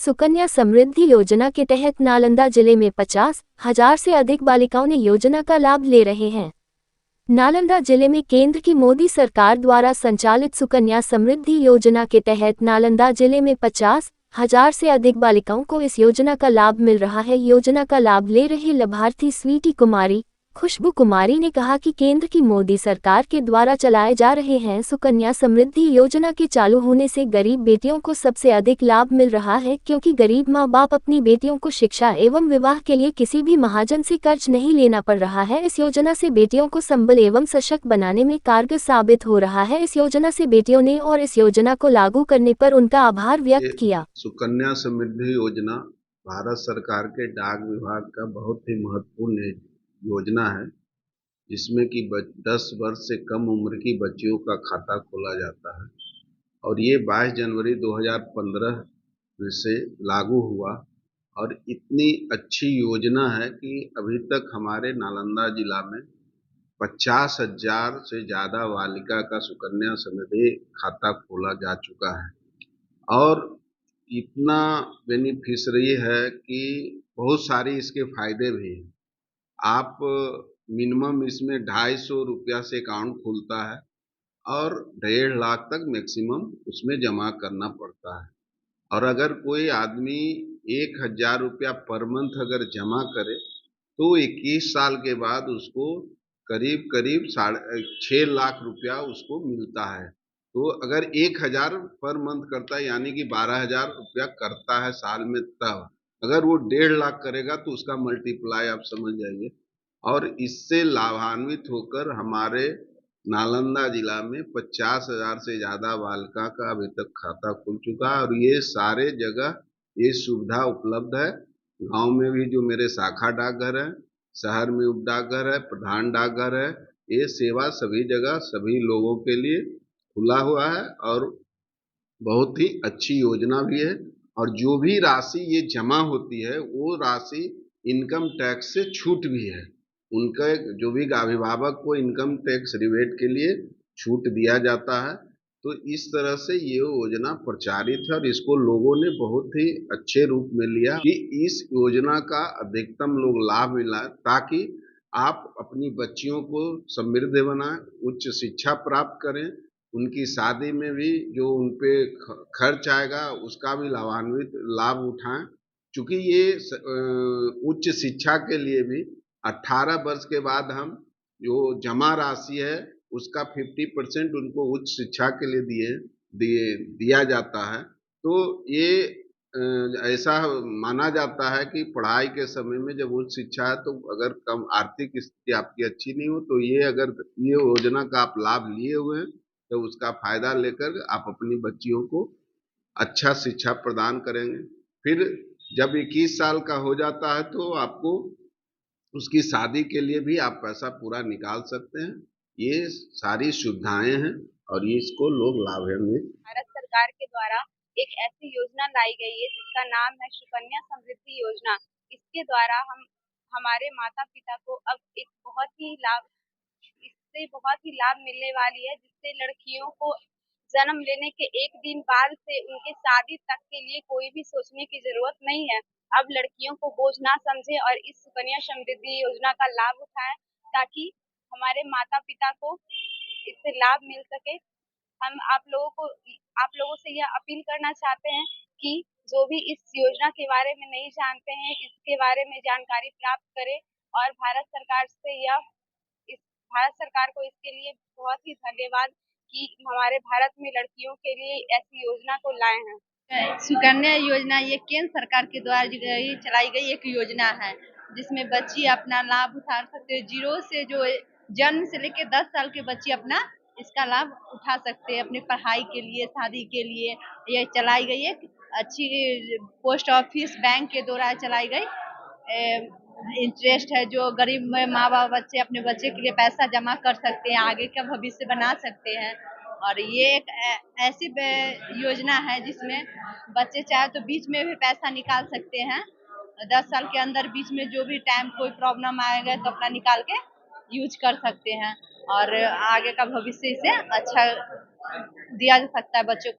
सुकन्या समृद्धि योजना के तहत नालंदा जिले में 50,000 से अधिक बालिकाओं ने योजना का लाभ ले रहे हैं। नालंदा जिले में केंद्र की मोदी सरकार द्वारा संचालित सुकन्या समृद्धि योजना के तहत नालंदा जिले में 50,000 से अधिक बालिकाओं को इस योजना का लाभ मिल रहा है। योजना का लाभ ले रही लाभार्थी स्वीटी कुमारी, खुशबू कुमारी ने कहा कि केंद्र की मोदी सरकार के द्वारा चलाए जा रहे हैं सुकन्या समृद्धि योजना के चालू होने से गरीब बेटियों को सबसे अधिक लाभ मिल रहा है, क्योंकि गरीब माँ बाप अपनी बेटियों को शिक्षा एवं विवाह के लिए किसी भी महाजन से कर्ज नहीं लेना पड़ रहा है। इस योजना से बेटियों को संबल एवं सशक्त बनाने में कारगर साबित हो रहा है। इस योजना से बेटियों ने और इस योजना को लागू करने पर उनका आभार व्यक्त किया। सुकन्या समृद्धि योजना भारत सरकार के डाक विभाग का बहुत ही महत्वपूर्ण योजना है, जिसमें कि 10 वर्ष से कम उम्र की बच्चियों का खाता खोला जाता है और ये 22 जनवरी 2015 से लागू हुआ। और इतनी अच्छी योजना है कि अभी तक हमारे नालंदा जिला में 50,000 से ज़्यादा बालिका का सुकन्या समृद्धि खाता खोला जा चुका है और इतना बेनिफिशरी है कि बहुत सारी इसके फायदे भी हैं। आप मिनिमम इसमें 250 रुपया से अकाउंट खुलता है और 1.5 लाख तक मैक्सिमम उसमें जमा करना पड़ता है। और अगर कोई आदमी 1,000 रुपया पर मंथ अगर जमा करे तो 21 साल के बाद उसको करीब करीब 6 लाख रुपया उसको मिलता है। तो अगर 1,000 पर मंथ करता है यानी कि 12,000 रुपया करता है साल में, तब अगर वो 1.5 लाख करेगा तो उसका मल्टीप्लाई आप समझ जाइए। और इससे लाभान्वित होकर हमारे नालंदा जिला में 50,000 से ज़्यादा बालिका का अभी तक खाता खुल चुका है और ये सारे जगह ये सुविधा उपलब्ध है। गांव में भी जो मेरे शाखा डाकघर है, शहर में उप डाकघर है, प्रधान डाकघर है, ये सेवा सभी जगह सभी लोगों के लिए खुला हुआ है और बहुत ही अच्छी योजना भी है। और जो भी राशि ये जमा होती है वो राशि इनकम टैक्स से छूट भी है। उनका जो भी अभिभावक को इनकम टैक्स रिबेट के लिए छूट दिया जाता है। तो इस तरह से ये योजना प्रचारित है और इसको लोगों ने बहुत ही अच्छे रूप में लिया कि इस योजना का अधिकतम लोग लाभ मिला, ताकि आप अपनी बच्चियों को समृद्ध बनाएं, उच्च शिक्षा प्राप्त करें, उनकी शादी में भी जो उनपे खर्च आएगा उसका भी लाभ उठाएं। चूंकि ये उच्च शिक्षा के लिए भी 18 वर्ष के बाद हम जो जमा राशि है उसका 50% उनको उच्च शिक्षा के लिए दिया जाता है। तो ये ऐसा माना जाता है कि पढ़ाई के समय में जब उच्च शिक्षा है तो अगर कम आर्थिक स्थिति आपकी अच्छी नहीं हो तो ये योजना का आप लाभ लिए हुए हैं तो उसका फायदा लेकर आप अपनी बच्चियों को अच्छा शिक्षा प्रदान करेंगे। फिर जब 21 साल का हो जाता है तो आपको उसकी शादी के लिए भी आप पैसा पूरा निकाल सकते हैं। ये सारी सुविधाएं हैं और इसको लोग लाभान्वित। भारत सरकार के द्वारा एक ऐसी योजना लाई गई है जिसका नाम है सुकन्या समृद्धि योजना। इसके द्वारा हमारे माता पिता को अब इससे बहुत ही लाभ मिलने वाली है, जिससे लड़कियों को जन्म लेने के एक दिन बाद से उनके शादी तक के लिए कोई भी सोचने की जरूरत नहीं है। अब लड़कियों को बोझ ना समझे और इस सुकन्या समृद्धि योजना का लाभ उठाएं, ताकि हमारे माता पिता को इससे लाभ मिल सके। हम आप लोगों से यह अपील करना चाहते हैं कि जो भी इस योजना के बारे में नहीं जानते हैं, इसके बारे में जानकारी प्राप्त करें और भारत सरकार को इसके लिए बहुत ही धन्यवाद कि हमारे भारत में लड़कियों के लिए ऐसी योजना को लाए हैं। सुकन्या योजना ये केंद्र सरकार के द्वारा चलाई गई एक योजना है, जिसमें बच्ची अपना लाभ उठा सकते हैं। जीरो से जो जन्म से लेकर 10 साल के बच्चे अपना इसका लाभ उठा सकते हैं अपनी पढ़ाई के लिए, शादी के लिए। ये चलाई गई एक अच्छी पोस्ट ऑफिस बैंक के द्वारा चलाई गई इंटरेस्ट है। जो गरीब माँ बाप बच्चे अपने बच्चे के लिए पैसा जमा कर सकते हैं, आगे का भविष्य बना सकते हैं। और ये एक ऐसी योजना है जिसमें बच्चे चाहे तो बीच में भी पैसा निकाल सकते हैं। 10 साल के अंदर बीच में जो भी टाइम कोई प्रॉब्लम आएगा तो अपना निकाल के यूज कर सकते हैं और आगे का भविष्य इसे अच्छा दिया जा सकता है बच्चों को।